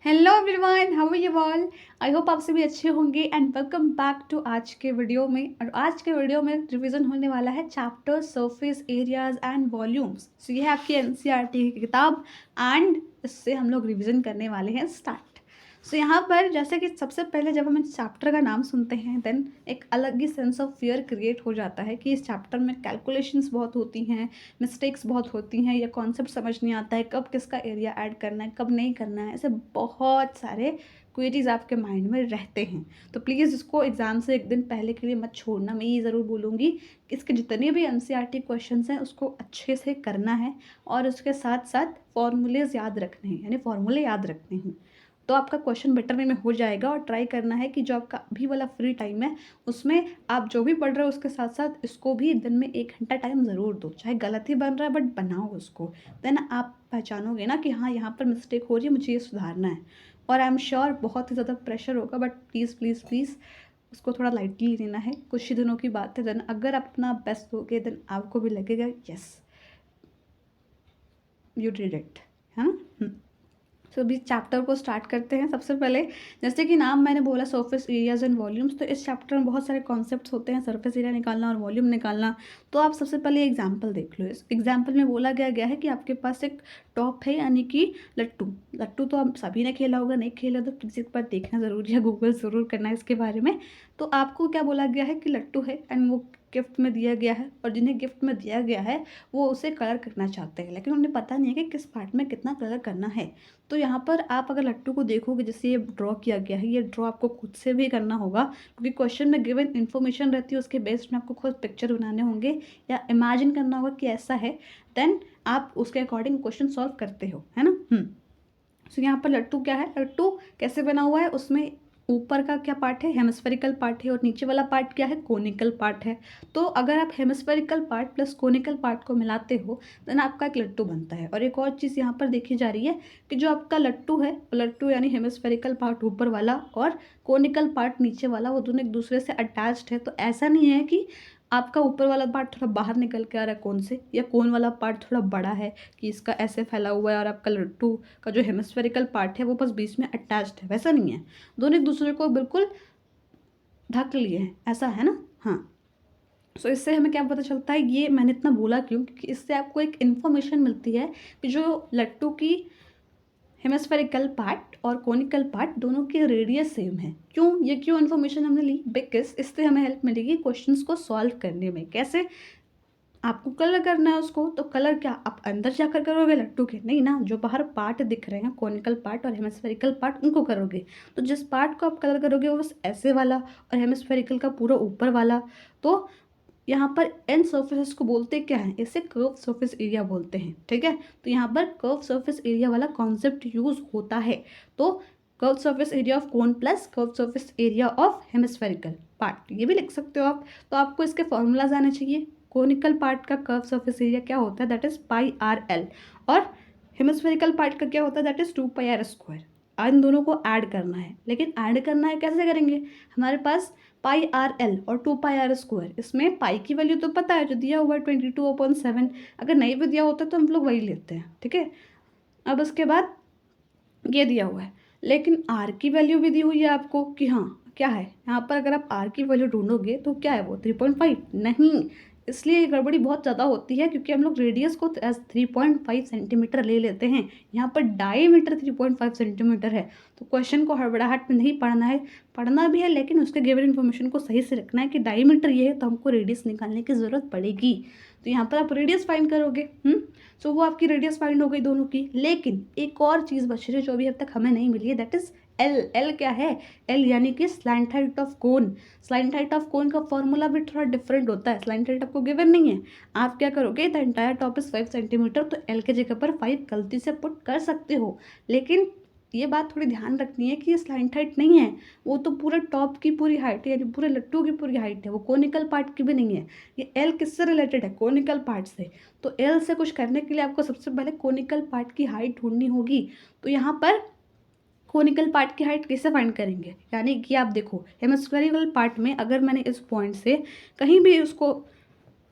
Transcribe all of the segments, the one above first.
Hello everyone, how are you all. I hope आप सभी अच्छे होंगे एंड वेलकम बैक टू आज के वीडियो में। और आज के वीडियो में रिवीजन होने वाला है chapter surface areas and volumes. So ये है आपकी एनसीईआरटी की किताब एंड इससे हम लोग रिवीजन करने वाले हैं स्टार्ट। सो यहाँ पर जैसे कि सबसे पहले जब हम इस चैप्टर का नाम सुनते हैं देन एक अलग ही सेंस ऑफ फियर क्रिएट हो जाता है कि इस चैप्टर में कैलकुलेशंस बहुत होती हैं, मिस्टेक्स बहुत होती हैं, या कॉन्सेप्ट समझ नहीं आता है कब किसका एरिया ऐड करना है कब नहीं करना है। ऐसे बहुत सारे क्वेरीज आपके माइंड में रहते हैं। तो प्लीज़ इसको एग्ज़ाम से एक दिन पहले के लिए मत छोड़ना। मैं ये ज़रूर बोलूँगी कि इसके जितने भी एनसीईआरटी क्वेश्चंस हैं उसको अच्छे से करना है और उसके साथ साथ फॉर्मूलेज याद रखने हैं, यानी फॉर्मूले याद रखने हैं। तो आपका क्वेश्चन बेटर वे में हो जाएगा। और ट्राई करना है कि जो आपका अभी वाला फ्री टाइम है उसमें आप जो भी पढ़ रहे हो उसके साथ साथ इसको भी दिन में 1 घंटा टाइम ज़रूर दो। चाहे गलत ही बन रहा है बट बनाओ उसको। देन आप पहचानोगे ना कि हाँ यहाँ पर मिस्टेक हो रही है, मुझे ये सुधारना है। और आई एम श्योर बहुत ही ज़्यादा प्रेशर होगा बट प्लीज़ प्लीज़ प्लीज़ उसको थोड़ा लाइटली लेना है। कुछ ही दिनों की बात है। देन अगर आप अपना बेस्ट दोगे देन आपको भी लगेगा यस यू डिड इट, है ना। सो अभी चैप्टर को स्टार्ट करते हैं। सबसे पहले जैसे कि नाम मैंने बोला सरफेस एरियाज एंड वॉल्यूम्स, तो इस चैप्टर में बहुत सारे कॉन्सेप्ट्स होते हैं, सरफेस एरिया निकालना और वॉल्यूम निकालना। तो आप सबसे पहले एग्जांपल देख लो। इस एग्जांपल में बोला गया है कि आपके पास एक टॉप है यानी कि लट्टू। लट्टू तो आप सभी ने खेला होगा, नहीं खेला तो प्लीज़ एक बार देखना ज़रूरी है, गूगल ज़रूर करना है इसके बारे में। तो आपको क्या बोला गया है कि लट्टू है एंड वो गिफ्ट में दिया गया है, और जिन्हें गिफ्ट में दिया गया है वो उसे कलर करना चाहते हैं, लेकिन उन्हें पता नहीं है कि किस पार्ट में कितना कलर करना है। तो यहाँ पर आप अगर लट्टू को देखोगे, जैसे ये ड्रॉ किया गया है, ये ड्रॉ आपको खुद से भी करना होगा क्योंकि क्वेश्चन में गिवन इन्फॉर्मेशन रहती है उसके बेस्ड में आपको खुद पिक्चर बनाने होंगे या इमेजिन करना होगा कि ऐसा है। देन आप उसके अकॉर्डिंग क्वेश्चन सॉल्व करते हो, है ना। सो यहाँ पर लट्टू क्या है, लट्टू कैसे बना हुआ है, उसमें ऊपर का क्या पार्ट है, हेमिस्फेरिकल पार्ट है, और नीचे वाला पार्ट क्या है, कोनिकल पार्ट है। तो अगर आप hemispherical part plus conical part को मिलाते हो देन आपका एक लट्टू बनता है। और एक और चीज़ यहाँ पर देखी जा रही है कि जो आपका लट्टू है, लट्टू यानी हेमिस्फेरिकल पार्ट ऊपर वाला और कोनिकल पार्ट नीचे वाला, वो दोनों एक दूसरे से अटैच्ड है। तो ऐसा नहीं है कि आपका ऊपर वाला पार्ट थोड़ा बाहर निकल के आ रहा है कोन से, या कोन वाला पार्ट थोड़ा बड़ा है कि इसका ऐसे फैला हुआ है और आपका लट्टू का जो हेमिस्फेरिकल पार्ट है वो बस बीच में अटैच्ड है। वैसा नहीं है, दोनों एक दूसरे को बिल्कुल ढक लिए हैं, ऐसा है ना। हाँ, सो इससे हमें क्या पता चलता है, ये मैंने इतना बोला क्यों, क्योंकि इससे आपको एक इन्फॉर्मेशन मिलती है कि जो लट्टू की हेमिस्फेरिकल पार्ट और कोनिकल पार्ट दोनों की रेडियस सेम है। क्यों, ये क्यों इन्फॉर्मेशन हमने ली, बिकॉज इससे हमें हेल्प मिलेगी क्वेश्चंस को सॉल्व करने में। कैसे, आपको कलर करना है उसको, तो कलर क्या आप अंदर जाकर करोगे लट्टू के, नहीं ना, जो बाहर पार्ट दिख रहे हैं कोनिकल पार्ट और हेमिस्फेरिकल पार्ट उनको करोगे। तो जिस पार्ट को आप कलर करोगे वो बस ऐसे वाला और हेमिस्फेरिकल का पूरा ऊपर वाला। तो यहाँ पर एन सर्फेसेस को बोलते क्या है, इसे कर्व सरफेस एरिया बोलते हैं, ठीक है। तो यहाँ पर कर्व सरफेस एरिया वाला कॉन्सेप्ट यूज होता है। तो curve surface area of cone plus curve surface area of hemispherical part, ये भी लिख सकते हो आप। तो आपको इसके फॉर्मूलाज आने चाहिए। कोनिकल पार्ट का कर्व सरफेस एरिया क्या होता है, that is pi r l, और हेमिस्फेरिकल पार्ट का क्या होता है, that is 2 pi r square. इन दोनों को ऐड करना है, लेकिन ऐड करना है कैसे करेंगे, हमारे पास पाई आर एल और 2 पाई आर स्क्वायर, इसमें पाई की वैल्यू तो पता है जो दिया हुआ है 22/7। अगर नहीं भी दिया होता तो हम लोग वही लेते हैं, ठीक है। अब उसके बाद ये दिया हुआ है, लेकिन आर की वैल्यू भी दी हुई है आपको कि हाँ क्या है यहाँ पर, अगर आप आर की वैल्यू ढूंढोगे तो क्या है वो 3.5 नहीं। इसलिए ये गड़बड़ी बहुत ज़्यादा होती है क्योंकि हम लोग रेडियस को 3.5 सेंटीमीटर ले लेते हैं, यहाँ पर डायमीटर 3.5 सेंटीमीटर है। तो क्वेश्चन को हड़बड़ाहट में नहीं पढ़ना है, पढ़ना भी है लेकिन उसके गिवन इन्फॉर्मेशन को सही से रखना है कि डायमीटर ये है तो हमको रेडियस निकालने की ज़रूरत पड़ेगी। तो यहाँ पर आप रेडियस फाइंड करोगे। सो वो आपकी रेडियस फाइंड हो गई दोनों की, लेकिन एक और चीज़ बच रही है जो अभी अब तक हमें नहीं मिली है, दैट इज़ एल। एल क्या है, एल यानी कि slant height of cone. Slant height of cone का फॉर्मूला भी थोड़ा डिफरेंट होता है। स्लैंट हाइट आपको गिवन नहीं है, आप क्या करोगे, the entire top is 5 centimetre, तो एल के जगह पर 5 गलती से पुट कर सकते हो। लेकिन ये बात थोड़ी ध्यान रखनी है कि ये स्लैंट हाइट नहीं है, वो तो पूरे टॉप की पूरी हाइट है, यानी पूरे लट्टू की पूरी हाइट है, वो कोनिकल पार्ट की भी नहीं है। ये एल किससे रिलेटेड है, कोनिकल पार्ट से। तो एल से कुछ करने के लिए आपको सबसे पहले कोनिकल पार्ट की हाइट ढूंढनी होगी। तो यहाँ पर कोनिकल पार्ट की हाइट कैसे फाइंड करेंगे, यानी कि आप देखो हेमिस्फेरिकल पार्ट में अगर मैंने इस पॉइंट से कहीं भी उसको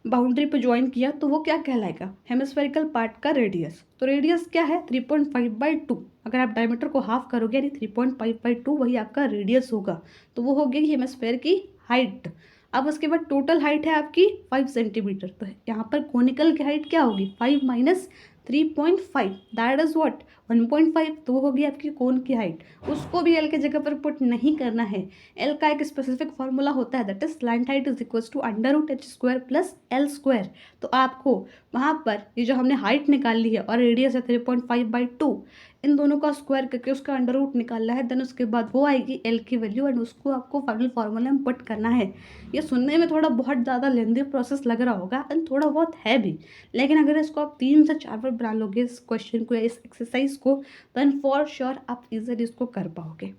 बाउंड्री पे ज्वाइन किया तो वो क्या कहलाएगा, हेमिस्फेरिकल पार्ट का रेडियस। तो रेडियस क्या है 3.5/2। अगर आप डायमीटर को हाफ करोगे यानी 3.5/2 वही आपका रेडियस होगा। तो वो हो गई हेमिस्फेयर की हाइट। अब उसके बाद टोटल हाइट है आपकी 5 सेंटीमीटर। तो यहाँ पर कोनिकल की हाइट क्या होगी 5 माइनस 3.5 दैट इज व्हाट 1.5। तो वो होगी आपकी कोन की हाइट। उसको भी एल के जगह पर पुट नहीं करना है। एल का एक स्पेसिफिक फॉर्मूला होता है that is slant height is equal to √h² plus L square. तो आपको वहाँ पर ये जो हमने हाइट निकाल ली है और रेडियस है 3.5/2, इन दोनों का स्क्वायर करके उसका √ निकालना है। देन उसके बाद वो आएगी एल की वैल्यू एंड उसको आपको फाइनल फार्मूला में पुट करना है। ये सुनने में थोड़ा बहुत ज़्यादा लेंदी प्रोसेस लग रहा होगा एंड थोड़ा बहुत है भी, लेकिन अगर इसको आप 3 से 4 बार बना लोगे इस क्वेश्चन को या इस एक्सरसाइज को, देन फॉर श्योर आप इजीली इसको कर पाओगे।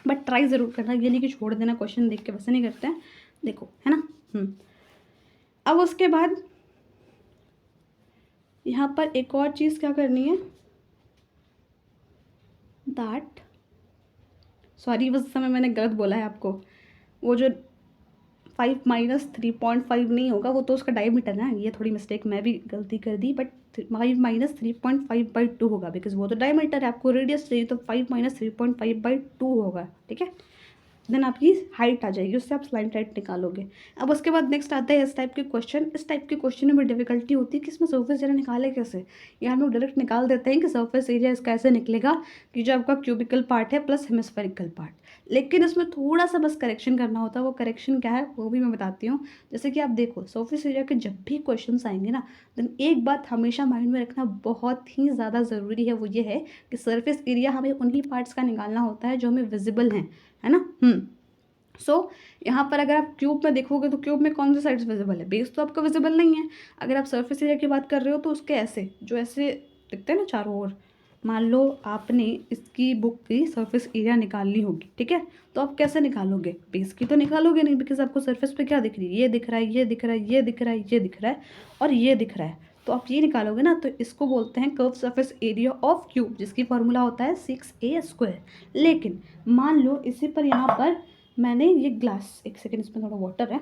बट ट्राई ज़रूर करना, ये नहीं कि छोड़ देना क्वेश्चन देख के, वैसे नहीं करते हैं, देखो है ना। अब उसके बाद यहाँ पर एक और चीज़ क्या करनी है दैट, सॉरी उस समय मैंने गलत बोला है आपको, वो जो 5 माइनस 3.5 नहीं होगा, वो तो उसका डायमीटर है। ये थोड़ी मिस्टेक मैं भी गलती कर दी, बट 5 माइनस 3.5/2 होगा बिकॉज वो तो डायमीटर है। आपको रेडियस चाहिए तो 5 माइनस 3.5/2 होगा, ठीक है। देन आपकी हाइट आ जाएगी, उससे आप स्लाइड हाइट निकालोगे। अब उसके बाद नेक्स्ट आता है इस टाइप के क्वेश्चन। इस टाइप के क्वेश्चन में डिफिकल्टी होती है कि इसमें सरफेस एरिया निकाले कैसे। ये हम लोग डायरेक्ट निकाल देते हैं कि सरफेस एरिया इसका ऐसे निकलेगा कि जो आपका क्यूबिकल पार्ट है प्लस हेमिस्फेरिकल पार्ट। लेकिन इसमें थोड़ा सा बस करेक्शन करना होता है। वो करेक्शन क्या है वो भी मैं बताती हूँ। जैसे कि आप देखो सरफेस एरिया के जब भी क्वेश्चन आएंगे ना, देन एक बात हमेशा माइंड में रखना बहुत ही ज़्यादा ज़रूरी है, वो ये है कि सरफेस एरिया हमें उन्हीं पार्ट्स का निकालना होता है जो हमें विजिबल हैं, है ना। सो यहाँ पर अगर आप क्यूब में देखोगे तो क्यूब में कौन सी साइड्स विजिबल है, बेस तो आपका विजिबल नहीं है। अगर आप सरफेस एरिया की बात कर रहे हो तो उसके ऐसे जो ऐसे दिखते हैं ना चारों ओर, मान लो आपने इसकी बुक की सरफेस एरिया निकालनी होगी, ठीक है। तो आप कैसे निकालोगे, बेस की तो निकालोगे नहीं बिकॉज आपको सरफेस पे क्या दिख रही है, ये दिख रहा है, ये दिख रहा है, ये दिख रहा है, ये दिख रहा है और ये दिख रहा है। तो आप ये निकालोगे ना, तो इसको बोलते हैं curve surface area of cube, जिसकी फॉर्मूला होता है 6a²। लेकिन मान लो इसी पर यहाँ पर मैंने ये ग्लास, एक सेकेंड इसमें थोड़ा वाटर है,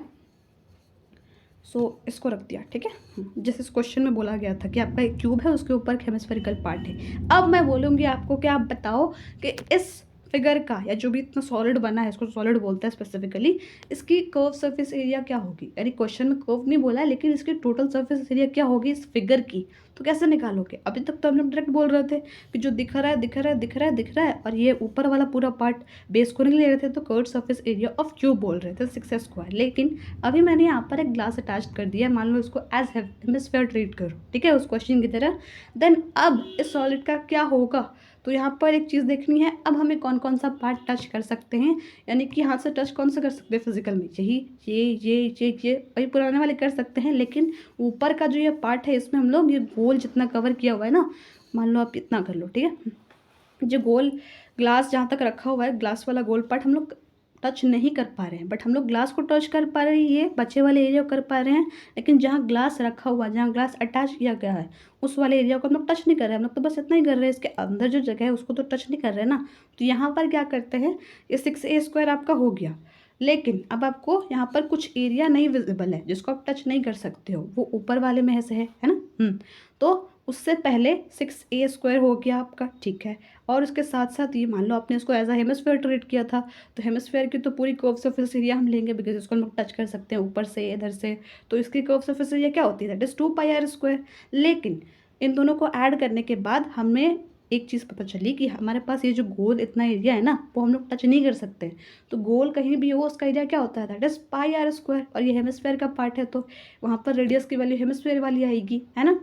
इसको रख दिया, ठीक है। जैसे इस क्वेश्चन में बोला गया था कि आपका एक क्यूब है उसके ऊपर हेमिस्फेरिकल पार्ट है। अब मैं बोलूँगी आपको कि आप बताओ कि इस फिगर का या जो भी इतना सॉलिड बना है, इसको सॉलिड बोलते हैं स्पेसिफिकली, इसकी कर्व सरफेस एरिया क्या होगी। यानी क्वेश्चन में कर्व नहीं बोला है लेकिन इसकी टोटल सरफेस एरिया क्या होगी इस फिगर की। तो कैसे निकालोगे, अभी तक तो हम लोग डायरेक्ट बोल रहे थे कि जो दिख रहा है दिख रहा है दिख रहा है दिख रहा है और ये ऊपर वाला पूरा पार्ट बेस को नहीं ले रहे थे, तो curve surface area of cube बोल रहे थे 6a²। लेकिन अभी मैंने यहाँ पर एक ग्लास अटैच कर दिया है, मान लो इसको एज हेमिस्फेयर ट्रीट करो, ठीक है, उस क्वेश्चन की तरह। देन अब इस सॉलिड का क्या होगा, तो यहाँ पर एक चीज़ देखनी है, अब हमें कौन कौन सा पार्ट टच कर सकते हैं, यानी कि हाथ से टच कौन सा कर सकते हैं फिजिकल में, यही ये वही पुराने वाले कर सकते हैं। लेकिन ऊपर का जो ये पार्ट है इसमें हम लोग ये गोल जितना कवर किया हुआ है ना, मान लो आप इतना कर लो, ठीक है। जो गोल ग्लास जहाँ तक रखा हुआ है, ग्लास वाला गोल पार्ट हम लोग टच नहीं कर पा रहे हैं, बट हम लोग ग्लास को टच कर पा रहे हैं, ये बचे वाले एरिया को कर पा रहे हैं। लेकिन जहाँ ग्लास रखा हुआ है, जहाँ ग्लास अटैच किया गया है, उस वाले एरिया को हम लोग टच नहीं कर रहे हैं। हम लोग तो बस इतना ही कर रहे हैं, इसके अंदर जो जगह है उसको तो टच नहीं कर रहे हैं ना। तो यहाँ पर क्या करते हैं, ये 6a² आपका हो गया। लेकिन अब आपको यहाँ पर कुछ एरिया नहीं विजिबल है जिसको आप टच नहीं कर सकते हो, वो ऊपर वाले में से है ना। तो उससे पहले 6a² हो गया आपका, ठीक है। और उसके साथ साथ ये मान लो आपने इसको एज अ हेमिस्फेयर ट्रीट किया था, तो हेमिस्फेयर की तो पूरी कर्व सरफेस एरिया हम लेंगे बिकॉज इसको हम लोग टच कर सकते हैं ऊपर से इधर से। तो इसकी कर्व सरफेस एरिया क्या होती है, दैट इज 2πr²। लेकिन इन दोनों को ऐड करने के बाद हमें एक चीज़ पता चली कि हमारे पास ये जो गोल इतना एरिया है ना, वो हम लोग टच नहीं कर सकते। तो गोल कहीं भी हो उसका एरिया क्या होता है, दैट इज πr²। और ये हेमिस्फेयर का पार्ट है तो वहाँ पर रेडियस की वैल्यू हेमिस्फेयर वाली आएगी, है ना।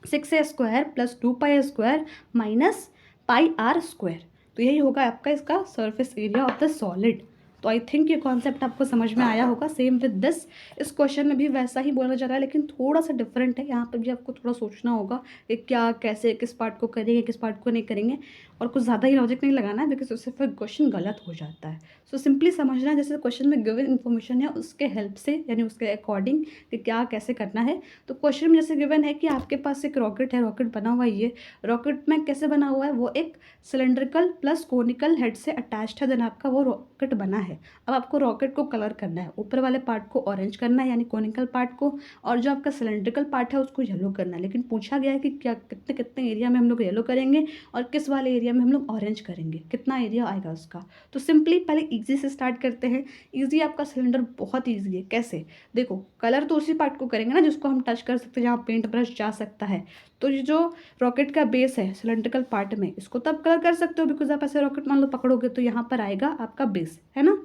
6a² plus 2πa² minus πr²। तो यही होगा आपका इसका surface area of the solid. तो आई थिंक ये कॉन्सेप्ट आपको समझ में आया होगा। सेम विद दिस, इस क्वेश्चन में भी वैसा ही बोला जा रहा है लेकिन थोड़ा सा डिफरेंट है। यहाँ पर भी आपको थोड़ा सोचना होगा कि क्या कैसे किस पार्ट को करेंगे किस पार्ट को नहीं करेंगे, और कुछ ज़्यादा ही लॉजिक नहीं लगाना है बिकॉज उससे फिर क्वेश्चन गलत हो जाता है। सो सिंपली समझना जैसे क्वेश्चन में गिवन इन्फॉर्मेशन है उसके हेल्प से, यानी उसके अकॉर्डिंग कि क्या कैसे करना है। तो क्वेश्चन में जैसे गिवन है कि आपके पास एक रॉकेट है, रॉकेट बना हुआ है, ये रॉकेट में कैसे बना हुआ है, वो एक सिलेंड्रिकल प्लस कोनिकल हेड से अटैच्ड है, देन आपका वो रॉकेट बना है। अब आपको रॉकेट को कलर करना है, ऊपर वाले पार्ट को ऑरेंज करना है यानी कोनिकल पार्ट को, और जो आपका सिलेंड्रिकल पार्ट है उसको येलो करना है। लेकिन पूछा गया है कि क्या कितने कितने एरिया में हम लोग येलो करेंगे और किस वाले एरिया में हम लोग ऑरेंज करेंगे, कितना एरिया आएगा उसका। तो सिंपली पहले ईजी से स्टार्ट करते हैं। ईजी आपका सिलेंडर बहुत ईजी है। कैसे? देखो, कलर तो उसी पार्ट को करेंगे ना जिसको हम टच कर सकते हैं, जहाँ पेंट ब्रश जा सकता है। तो ये जो रॉकेट का बेस है सिलेंड्रिकल पार्ट में, इसको तो आप कलर कर सकते हो, बिकॉज आप ऐसे रॉकेट मान लो पकड़ोगे तो यहाँ पर आएगा आपका बेस, है ना।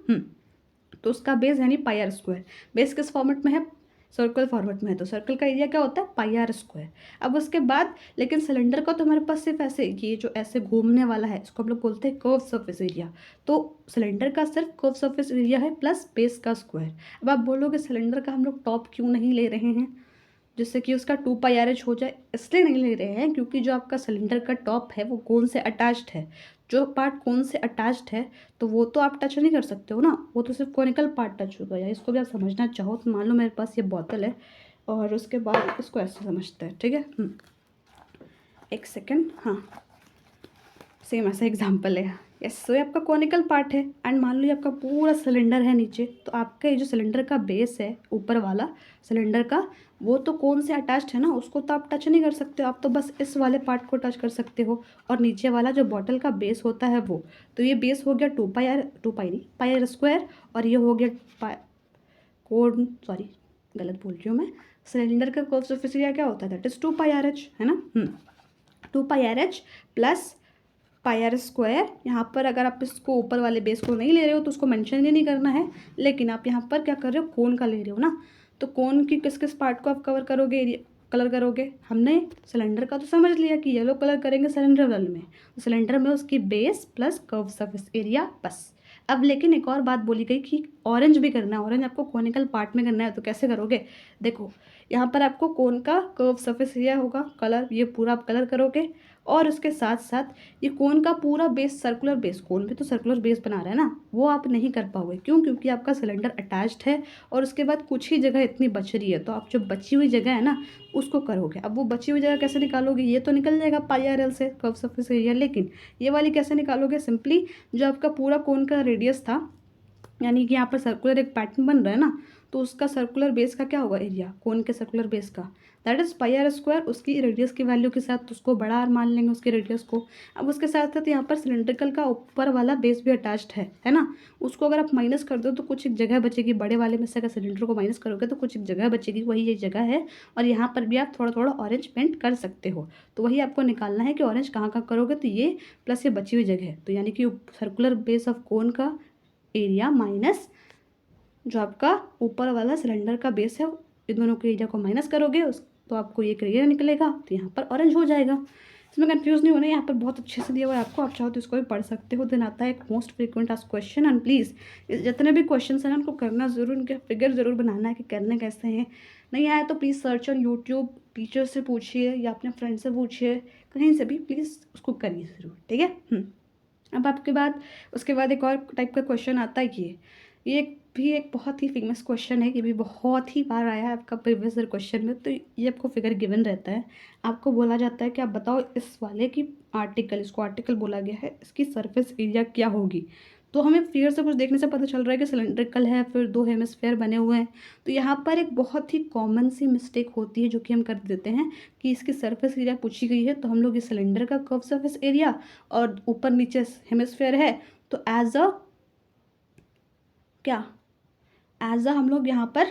तो उसका बेस यानी पाई आर स्क्वायर। बेस किस फॉर्मेट में है? सर्कल फॉर्मेट में है, तो सर्कल का एरिया क्या होता है? पाई आर स्क्वायर। अब उसके बाद लेकिन सिलेंडर का तो हमारे पास सिर्फ ऐसे, ये जो ऐसे घूमने वाला है इसको हम लोग बोलते हैं कर्व सरफेस एरिया। तो सिलेंडर का सिर्फ कर्व सरफेस एरिया है प्लस बेस का स्क्वायर। अब आप बोलोगे सिलेंडर का हम लोग टॉप क्यों नहीं ले रहे हैं, जिससे कि उसका 2πRH हो जाए? इसलिए नहीं ले रहे हैं क्योंकि जो आपका सिलेंडर का टॉप है वो कोन से अटैच्ड है। जो पार्ट कोन से अटैच्ड है तो वो तो आप टच नहीं कर सकते हो ना, वो तो सिर्फ कोनिकल पार्ट टच होगा। या इसको भी आप समझना चाहो तो मान लो मेरे पास ये बोतल है और उसके बाद इसको ऐसे समझते हैं, ठीक है। एक सेकेंड, हाँ सेम ऐसा एग्जाम्पल है। यस, सो ये आपका कॉनिकल पार्ट है एंड मान लो ये आपका पूरा सिलेंडर है नीचे। तो आपका ये जो सिलेंडर का बेस है ऊपर वाला सिलेंडर का, वो तो कौन से अटैच्ड है ना, उसको तो आप टच नहीं कर सकते हो। आप तो बस इस वाले पार्ट को टच कर सकते हो और नीचे वाला जो बॉटल का बेस होता है वो। तो ये बेस हो गया 2πr नहीं पाई आर स्क्वायर, और ये हो गया सॉरी गलत बोल रही हूँ मैं। सिलेंडर का कर्व सरफेस एरिया क्या होता है? दैट इज 2πRH, है ना। 2πRH plus pi r square. यहाँ पर अगर आप इसको ऊपर वाले बेस को नहीं ले रहे हो तो उसको मेंशन ही नहीं करना है, लेकिन आप यहाँ पर क्या कर रहे हो? कोन का ले रहे हो ना। तो कोन की किस किस पार्ट को आप कवर करोगे, एरिया कलर करोगे? हमने सिलेंडर का तो समझ लिया कि येलो कलर करेंगे सिलेंडर वाले में, तो सिलेंडर में उसकी base plus curve surface area बस। अब लेकिन एक और बात बोली गई कि ऑरेंज भी करना है। ऑरेंज आपको कोनिकल पार्ट में करना है, तो कैसे करोगे? देखो, यहाँ पर आपको कोन का कर्व सरफेस एरिया होगा कलर, ये पूरा आप कलर करोगे, और उसके साथ साथ ये कोन का पूरा बेस सर्कुलर बेस, कोन भी तो सर्कुलर बेस बना रहा है ना, वो आप नहीं कर पाओगे। क्यों? क्योंकि आपका सिलेंडर अटैच्ड है और उसके बाद कुछ ही जगह इतनी बच रही है, तो आप जो बची हुई जगह है ना उसको करोगे। अब वो बची हुई जगह कैसे निकालोगे? ये तो निकल जाएगा पाई आर एल से, कर्व सरफेस एरिया, लेकिन ये वाली कैसे निकालोगे? सिंपली जो आपका पूरा कोन का रेडियस था, यानी कि यहाँ पर सर्कुलर एक पैटर्न बन रहा है ना, तो उसका सर्कुलर बेस का क्या होगा? एरिया कोन के सर्कुलर बेस का, that is pi r square. उसकी रेडियस की वैल्यू के साथ उसको बड़ा आर मान लेंगे उसके रेडियस को। अब उसके साथ साथ यहाँ पर सिलेंड्रिकल का ऊपर वाला बेस भी अटैच्ड है ना। उसको अगर आप माइनस कर दो तो कुछ एक जगह बचेगी, बड़े वाले में से अगर सिलेंडर को माइनस करोगे तो कुछ एक जगह बचेगी, वही ये जगह है। और यहाँ पर भी आप थोड़ा थोड़ा ऑरेंज पेंट कर सकते हो। तो वही आपको निकालना है कि ऑरेंज कहाँ कहाँ करोगे। तो ये प्लस ये बची हुई जगह है, तो यानी कि सर्कुलर बेस ऑफ कोन का एरिया माइनस जो आपका ऊपर वाला सिलेंडर का बेस है, इन दोनों के एरिया को माइनस करोगे तो आपको ये एरिया निकलेगा, तो यहाँ पर ऑरेंज हो जाएगा। इसमें कंफ्यूज नहीं होना, यहाँ पर बहुत अच्छे से दिया हुआ है आपको, आप चाहो तो इसको भी पढ़ सकते हो। देन आता है एक most frequent asked question, and please जितने भी क्वेश्चन हैं उनको करना ज़रूर, उनके फिगर ज़रूर बनाना है कि करने कैसे हैं। नहीं आया तो please search on YouTube, teacher से पूछिए या अपने फ्रेंड से पूछिए, कहीं से भी प्लीज़ उसको करिए ज़रूर, ठीक है। अब आपके बाद उसके बाद एक और टाइप का क्वेश्चन आता है, ये भी एक बहुत ही फेमस क्वेश्चन है, ये भी बहुत ही बार आया है आपका प्रीवियस ईयर क्वेश्चन में। तो ये आपको फिगर गिवन रहता है, आपको बोला जाता है कि आप बताओ इस वाले की आर्टिकल, इसको आर्टिकल बोला गया है, इसकी सरफेस एरिया क्या होगी। तो हमें फिगर से कुछ देखने से पता चल रहा है कि सिलेंड्रिकल है, फिर 2 हेमिस्फेयर बने हुए हैं। तो यहाँ पर एक बहुत ही कॉमन सी मिस्टेक होती है जो कि हम कर देते हैं कि इसकी सरफेस एरिया पूछी गई है तो हम लोग इस सिलेंडर का कर्व सरफेस एरिया और ऊपर नीचे हेमिस्फेयर है, तो एज अ क्या, एज अ हम लोग यहाँ पर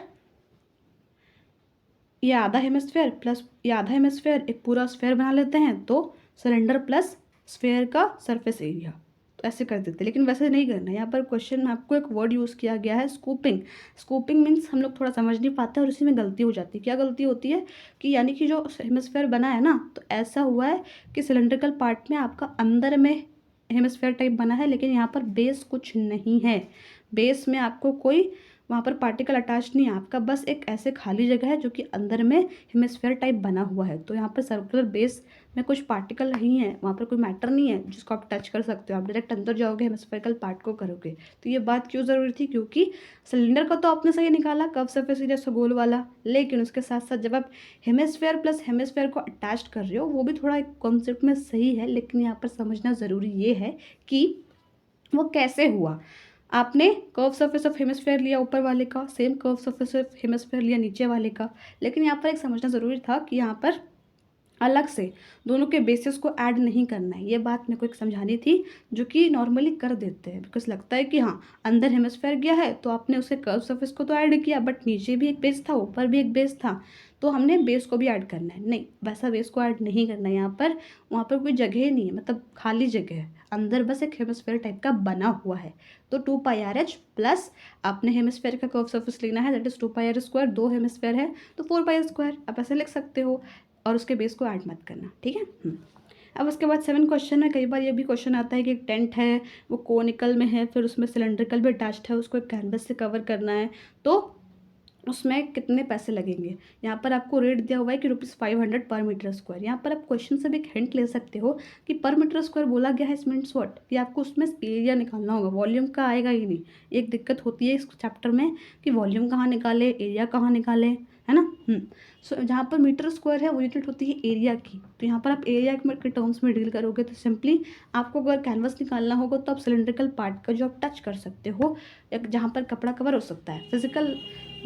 ये आधा हेमिस्फेयर प्लस ये आधा हेमिस्फेयर एक पूरा स्फेयर बना लेते हैं, तो सिलेंडर प्लस स्फेयर का सरफेस एरिया, तो ऐसे कर देते हैं। लेकिन वैसे नहीं करना है। यहाँ पर क्वेश्चन में आपको एक वर्ड यूज़ किया गया है स्कूपिंग। स्कूपिंग मीन्स हम लोग थोड़ा समझ नहीं पाते और उसी में गलती हो जाती है। क्या गलती होती है कि यानी कि जो हेमिस्फेयर बना है ना, तो ऐसा हुआ है कि सिलेंड्रिकल पार्ट में आपका अंदर में हेमिस्फेयर टाइप बना है, लेकिन यहाँ पर बेस कुछ नहीं है। बेस में आपको कोई वहाँ पर पार्टिकल अटैच नहीं है, आपका बस एक ऐसे खाली जगह है जो कि अंदर में हेमिस्फेयर टाइप बना हुआ है। तो यहाँ पर सर्कुलर बेस में कुछ पार्टिकल नहीं है, वहाँ पर कोई मैटर नहीं है जिसको आप टच कर सकते हो। आप डायरेक्ट अंदर जाओगे, हेमिस्फेरिकल पार्ट को करोगे। तो ये बात क्यों ज़रूरी थी? क्योंकि सिलेंडर का तो आपने सही निकाला कर्व सरफेस एरिया से गोल वाला, लेकिन उसके साथ साथ जब आप हेमिस्फेयर प्लस हेमिस्फेयर को अटैच कर रहे हो, वो भी थोड़ा एक कॉन्सेप्ट में सही है, लेकिन यहाँ पर समझना ज़रूरी ये है कि वो कैसे हुआ। आपने कर्व सरफेस ऑफ हेमिस्फेयर लिया ऊपर वाले का, same curve surface of hemisphere लिया नीचे वाले का, लेकिन यहाँ पर एक समझना ज़रूरी था कि यहाँ पर अलग से दोनों के बेसिस को ऐड नहीं करना है। ये बात मेरे को एक समझानी थी, जो कि नॉर्मली कर देते हैं, बिकॉज लगता है कि हाँ अंदर हेमिस्फेयर गया है तो आपने उसे कर्व सरफेस को तो ऐड किया, बट नीचे भी एक बेस था, ऊपर भी एक बेस था, तो हमने बेस को भी ऐड करना है। नहीं, वैसा बेस को ऐड नहीं करना है यहाँ पर। वहाँ पर कोई जगह ही नहीं है, मतलब खाली जगह है, अंदर बस एक हेमिस्फेयर टाइप का बना हुआ है। तो 2πRH प्लस आपने हेमिस्फेयर का कर्व सरफेस लेना है, दैट इज 2πr²। दो हेमिस्फेयर है तो 4πr², आप ऐसे लिख सकते हो, और उसके बेस को ऐड मत करना, ठीक है। अब उसके बाद 7 क्वेश्चन है। कई बार ये भी क्वेश्चन आता है कि एक टेंट है, वो कोनिकल में है, फिर उसमें सिलेंड्रिकल भी अटैच्ड है, उसको एक कैनवस से कवर करना है, तो उसमें कितने पैसे लगेंगे। यहाँ पर आपको रेट दिया हुआ है कि ₹500 पर मीटर स्क्वायर। यहाँ पर आप क्वेश्चन से भी एक हिंट ले सकते हो कि पर मीटर स्क्वायर बोला गया है, इस मीन्स व्हाट, कि आपको उसमें एरिया निकालना होगा, वॉल्यूम का आएगा ही नहीं। एक दिक्कत होती है इस चैप्टर में कि वॉल्यूम कहाँ निकाले, एरिया कहाँ निकाले, है ना। सो जहाँ पर मीटर स्क्वायर है वो यूनिट होती है एरिया की, तो यहाँ पर आप एरिया के टर्म्स में डील करोगे। तो सिंपली आपको अगर कैनवस निकालना होगा तो आप सिलेंड्रिकल पार्ट का जो आप टच कर सकते हो, या जहाँ पर कपड़ा कवर हो सकता है, फिजिकल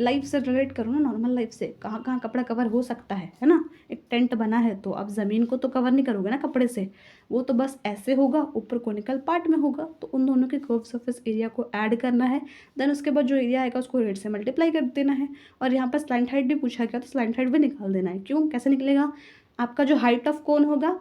लाइफ से रिलेट करो ना, नॉर्मल लाइफ से, कहाँ कहाँ कपड़ा कवर हो सकता है ना। एक टेंट बना है तो आप ज़मीन को तो कवर नहीं करोगे ना कपड़े से, वो तो बस ऐसे होगा, ऊपर कोनिकल पार्ट में होगा, तो उन दोनों के कर्व सरफेस एरिया को ऐड करना है। देन उसके बाद जो एरिया आएगा उसको रेट से मल्टीप्लाई कर देना है। और यहाँ पर स्लैंट हाइट भी पूछा गया, तो स्लैंट हाइट भी निकाल देना है। क्यों, कैसे निकलेगा, आपका जो हाइट ऑफ कोन होगा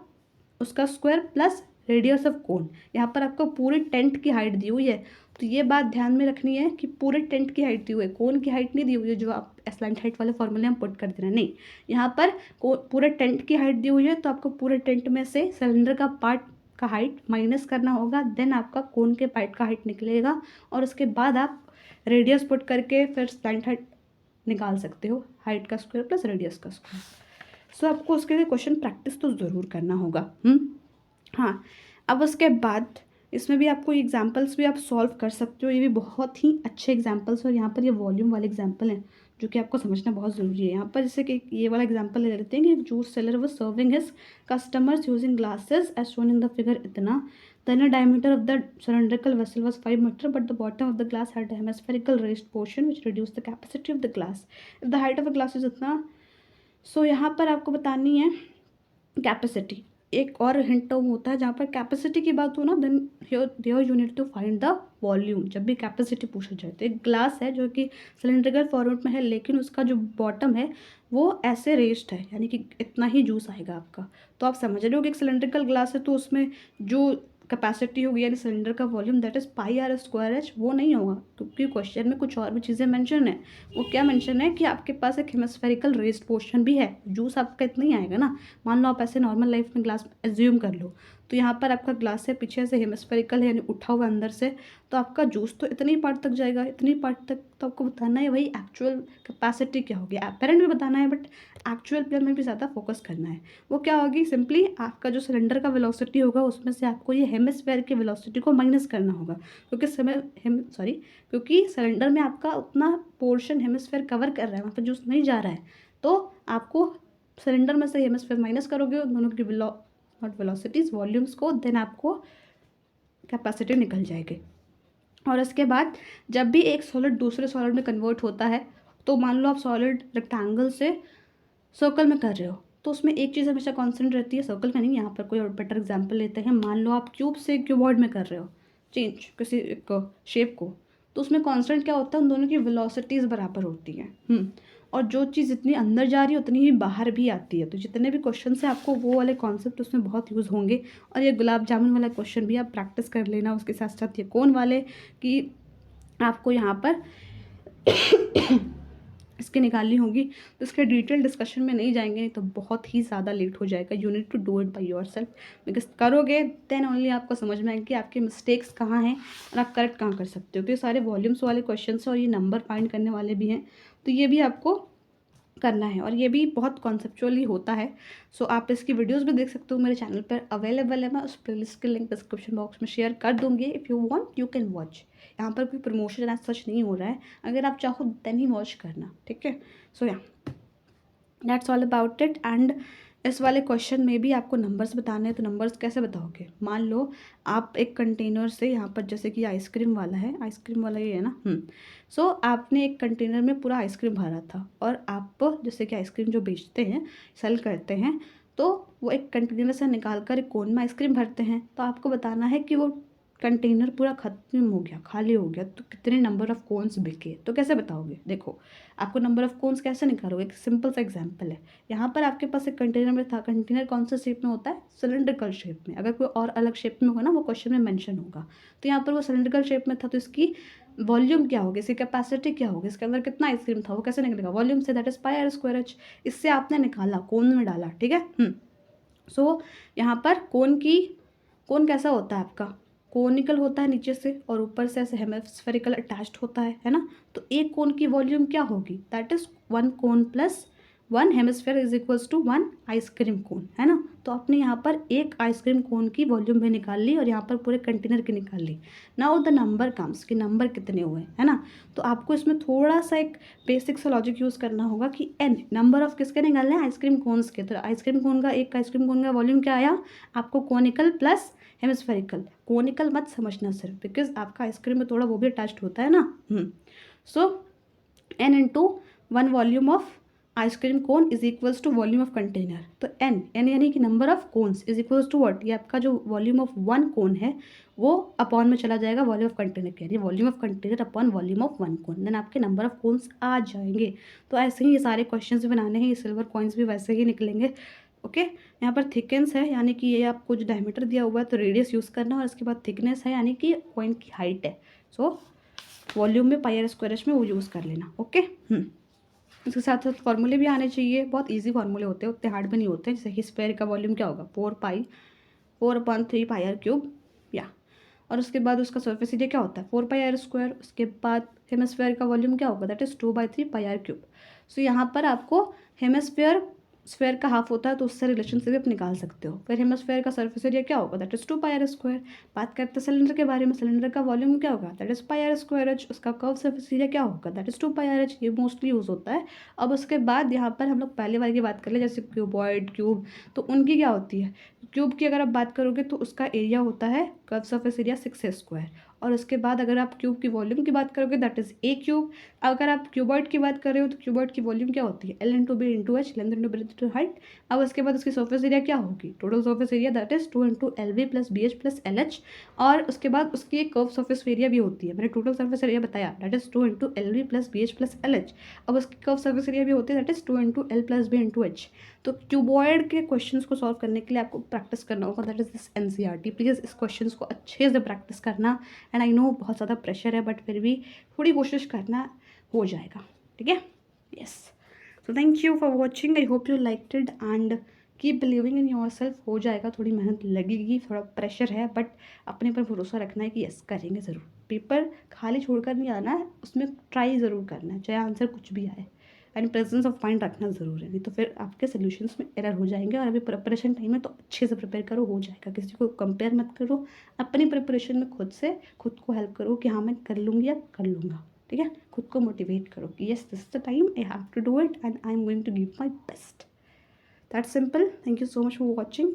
उसका square plus radius of cone. यहाँ पर आपको पूरे टेंट की हाइट दी हुई है, तो ये बात ध्यान में रखनी है कि पूरे टेंट की हाइट दी हुई है, कोन की हाइट नहीं दी हुई है, जो आप स्लैंट हाइट वाले फॉर्मूले हम पुट कर दे रहे हैं, नहीं। यहाँ पर पूरे टेंट की हाइट दी हुई है, तो आपको पूरे टेंट में से सिलेंडर का पार्ट का हाइट माइनस करना होगा, देन आपका कोन के पार्ट का हाइट निकलेगा, और उसके बाद आप रेडियस पुट करके फिर स्लैंट हाइट निकाल सकते हो, हाइट का स्क्वायर प्लस रेडियस का स्क्वायर। सो आपको उसके लिए क्वेश्चन प्रैक्टिस तो ज़रूर करना होगा। हाँ, अब उसके बाद इसमें भी आपको एग्जाम्पल्स भी आप सॉल्व कर सकते हो, ये भी बहुत ही अच्छे एग्जाम्पल्स। और यहाँ पर ये वॉल्यूम वाले एग्जाम्पल हैं जो कि आपको समझना बहुत ज़रूरी है। यहाँ पर जैसे कि ये वाला एग्जाम्पल ले लेते हैं कि एक juice seller was serving his customers using glasses as shown in the figure इतना, then the diameter of the cylindrical vessel was 5 meter, but the bottom of the glass had a hemispherical raised portion which reduced the capacity of the glass if the height of a glass is इतना। सो यहाँ पर आपको बतानी है capacity. एक और hint होता है जहाँ पर कैपेसिटी की बात हो ना, then here you need to find the volume. जब भी कैपेसिटी पूछा जाए तो एक ग्लास है जो कि सिलेंड्रिकल फॉर्मेट में है, लेकिन उसका जो बॉटम है वो ऐसे रेस्ड है, यानी कि इतना ही जूस आएगा आपका। तो आप समझ रहे हो कि एक सिलेंड्रिकल ग्लास है तो उसमें जो कैपेसिटी होगी यानी सिलेंडर का वॉल्यूम दैट इज़ πr²h, वो नहीं होगा, क्योंकि क्वेश्चन में कुछ और भी चीज़ें मेंशन है। वो क्या मेंशन है कि आपके पास एक हेमिस्फेरिकल रेस्ड पोर्शन भी है, जूस आपका इतना ही आएगा ना। मान लो आप ऐसे नॉर्मल लाइफ में ग्लास एज्यूम कर लो, तो यहाँ पर आपका ग्लास है, पीछे से हेमिस्फेरिकल है यानी उठा हुआ अंदर से, तो आपका जूस तो इतनी पार्ट तक जाएगा, इतनी पार्ट तक। तो आपको बताना है भाई एक्चुअल कैपेसिटी क्या होगी, अपेरेंट भी बताना है, बट एक्चुअल प्लेन में भी ज़्यादा फोकस करना है। वो क्या होगी, सिंपली आपका जो सिलेंडर का वेलोसिटी होगा उसमें से आपको ये हेमिस्फेयर की वेलोसिटी को माइनस करना होगा, क्योंकि सिलेंडर में आपका उतना पोर्शन हेमिस्फेयर कवर कर रहा है, वहाँ पर जूस नहीं जा रहा है, तो आपको सिलेंडर में से हेमिस्फेयर माइनस करोगे दोनों की नॉट वेलोसिटीज़, वॉल्यूम्स को, देन आपको कैपेसिटी निकल जाएगी। और उसके बाद जब भी एक सॉलिड दूसरे सॉलिड में कन्वर्ट होता है, तो मान लो आप सॉलिड रेक्टेंगल से सर्कल में कर रहे हो, तो उसमें एक चीज़ हमेशा कांस्टेंट रहती है, सर्कल का नहीं। यहाँ पर कोई और बेटर एग्जांपल लेते हैं, मान लो आप क्यूब से क्यूबॉइड में कर रहे हो चेंज किसी एक शेप को, तो उसमें कांस्टेंट क्या होता है, उन दोनों की वेलोसिटीज़ बराबर होती हैं। और जो चीज़ जितनी अंदर जा रही है उतनी ही बाहर भी आती है। तो जितने भी क्वेश्चन से आपको वो वाले कॉन्सेप्ट उसमें बहुत यूज़ होंगे। और ये गुलाब जामुन वाला क्वेश्चन भी आप प्रैक्टिस कर लेना, उसके साथ साथ ये कोन वाले कि आपको यहाँ पर इसकी निकालनी होगी। तो इसके डिटेल डिस्कशन में नहीं जाएंगे, नहीं तो बहुत ही ज़्यादा लेट हो जाएगा। You need to do it by yourself, because करोगे देन ओनली आपको समझ में आएगा कि आपके मिस्टेक्स कहाँ हैं और आप करेक्ट कहाँ कर सकते हो। तो ये सारे वॉल्यूम्स वाले क्वेश्चन और ये नंबर फाइंड करने वाले भी हैं, तो ये भी आपको करना है, और ये भी बहुत कॉन्सेप्चुअली होता है। सो आप इसकी वीडियोस भी देख सकते हो, मेरे चैनल पर अवेलेबल है। मैं उस प्लेलिस्ट के लिंक डिस्क्रिप्शन बॉक्स में शेयर कर दूँगी, if you want you can watch. यहाँ पर कोई प्रमोशन एज सच नहीं हो रहा है, अगर आप चाहो देन ही वॉच करना, ठीक है। सो या that's all about it. And इस वाले क्वेश्चन में भी आपको नंबर्स बताने हैं, तो नंबर्स कैसे बताओगे? मान लो आप एक कंटेनर से, यहाँ पर जैसे कि आइसक्रीम वाला है, आइसक्रीम वाला ये है ना, सो आपने एक कंटेनर में पूरा आइसक्रीम भरा था, और आप जैसे कि आइसक्रीम जो बेचते हैं, सेल करते हैं, तो वो एक कंटेनर से निकाल कर एक कोन में आइसक्रीम भरते हैं। तो आपको बताना है कि वो कंटेनर पूरा ख़त्म हो गया, खाली हो गया, तो कितने नंबर ऑफ़ कोन्स बिके। तो कैसे बताओगे? देखो, आपको नंबर ऑफ़ कोन्स कैसे निकालोगे? एक सिंपल सा एग्जांपल है। यहाँ पर आपके पास एक कंटेनर में था, कंटेनर कौन से शेप में होता है? सिलेंड्रिकल शेप में। अगर कोई और अलग शेप में होगा ना, वो क्वेश्चन में मेंशन होगा। तो यहाँ पर वो सिलेंड्रिकल शेप में था, तो इसकी वॉल्यूम क्या होगी, इसकी कैपेसिटी क्या होगी, इसके अंदर कितना आइसक्रीम था, वो कैसे निकलेगा? वॉल्यूम से, that is pi r square h. इससे आपने निकाला, कोन में डाला, ठीक है। सो यहाँ पर कोन कैसा होता है आपका? कोनिकल होता है नीचे से, और ऊपर से ऐसे हेमिस्फेरिकल अटैच्ड होता है ना। तो एक कोन की वॉल्यूम क्या होगी? That is 1 cone plus 1 hemisphere is equals to 1 ice cream cone, है ना। तो आपने यहाँ पर एक आइसक्रीम कोन की वॉल्यूम भी निकाल ली, और यहाँ पर पूरे कंटेनर की निकाल ली। नाउ द नंबर कम्स, कि नंबर कितने हुए, है ना। तो आपको इसमें थोड़ा सा एक बेसिक सा लॉजिक यूज़ करना होगा कि एन नंबर ऑफ किसके निकालने हैं? आइसक्रीम कोन्स के। तो आइसक्रीम कोन का, एक आइसक्रीम कोन का वॉल्यूम क्या आया आपको? Conical plus hemispherical. कोनिकल मत समझना सिर्फ, बिकॉज आपका आइसक्रीम में थोड़ा वो भी अटैच्ड होता है ना। So n into 1 volume of ice cream cone is equals to volume of container. तो एन यानी कि number of cones is equals to what? ये आपका जो वॉल्यूम ऑफ 1 कोन है वो अपॉन में चला जाएगा वॉल्यूम ऑफ कंटेनर के, यानी volume of container upon volume of 1 cone, then आपके नंबर ऑफ कोन्स आ जाएंगे। तो ऐसे ही ये सारे क्वेश्चंस भी बनाने हैं, ये सिल्वर कॉइन्स भी वैसे ही निकलेंगे। ओके, यहाँ पर थिकनेस है, यानी कि ये आपको जो डायमीटर दिया हुआ है तो रेडियस यूज़ करना है, और इसके बाद थिकनेस है यानी कि कॉइन की हाइट है। सो वॉल्यूम में पाई आर स्क्वायर एच में वो यूज़ कर लेना। ओके, इसके साथ साथ फार्मूले भी आने चाहिए, बहुत इजी फार्मूले होते हैं, उतने हार्ड भी नहीं होते। जैसे कि स्क्वायर का वॉल्यूम क्या होगा? 4/3 पाई आर क्यूब, या और उसके बाद उसका सरफेस एरिया क्या होता है? 4 पाई आर स्क्वायर। उसके बाद हेमिस्फेयर का वॉल्यूम क्या होगा? That is 2/3 pi r cube. So यहाँ पर आपको हेमिस्फेयर स्फेयर का हाफ होता है, तो उससे रिलेशनशिप आप निकाल सकते हो। फिर हेमिस्फेयर का सरफेस एरिया क्या होगा? That is 2 pi r square. बात करते हैं सिलेंडर के बारे में, सिलेंडर का वॉल्यूम क्या होगा? That is pi r square h. उसका कर्व सरफेस एरिया क्या होगा? That is 2 pi r h. ये मोस्टली यूज़ होता है। अब उसके बाद यहाँ पर हम लोग पहले वाले की बात कर ले, जैसे क्यूबॉइड, क्यूब, तो उनकी क्या होती है? क्यूब की अगर आप बात करोगे तो उसका एरिया होता है कर्व सरफेस एरिया 6a²। और उसके बाद अगर आप क्यूब की वॉल्यूम की बात करोगे दैट इज़ ए क्यूब। अगर आप क्यूबॉइड की बात कर रहे हो तो क्यूबॉइड की वॉल्यूम क्या होती है? L into B into H, length into breadth into height. अब उसके बाद उसकी सरफेस एरिया क्या होगी? Total surface area that is 2 into L B plus B H plus L H. और उसके बाद उसकी एक कर्व सरफेस एरिया भी होती है, मैंने टोटल सरफेस एरिया बताया, that is 2 into L B plus B H plus L H. अब उसकी कर्व सरफेस एरिया भी होती है, that is 2 into L plus B into H. तो क्यूबॉइड के क्वेश्चंस को सॉल्व करने के लिए आपको प्रैक्टिस करना होगा, that is this NCERT. Please इस क्वेश्चंस को अच्छे से प्रैक्टिस करना। एंड आई नो बहुत ज़्यादा प्रेशर है, बट फिर भी थोड़ी कोशिश करना, हो जाएगा, ठीक है। Yes, so thank you for watching, I hope you liked it and keep believing in your self. हो जाएगा, थोड़ी मेहनत लगेगी, थोड़ा प्रेशर है, बट अपने पर भरोसा रखना है कि यस करेंगे ज़रूर। पेपर खाली छोड़कर नहीं आना है, उसमें ट्राई ज़रूर करना है, चाहे आंसर कुछ भी आए। एंड प्रेजेंस ऑफ माइंड रखना ज़रूर है, नहीं तो फिर आपके सोल्यूशंस में एरर हो जाएंगे। और अभी प्रिपरेशन टाइम है तो अच्छे से प्रिपेयर करो, हो जाएगा। किसी को कंपेयर मत करो, अपनी प्रिपरेशन में खुद को हेल्प करो कि हाँ मैं कर लूँगी या कर लूँगा, ठीक है। खुद को मोटिवेट करो कि yes this is the time, I have to do it and I am going to give my best. That's simple. Thank you so much for watching.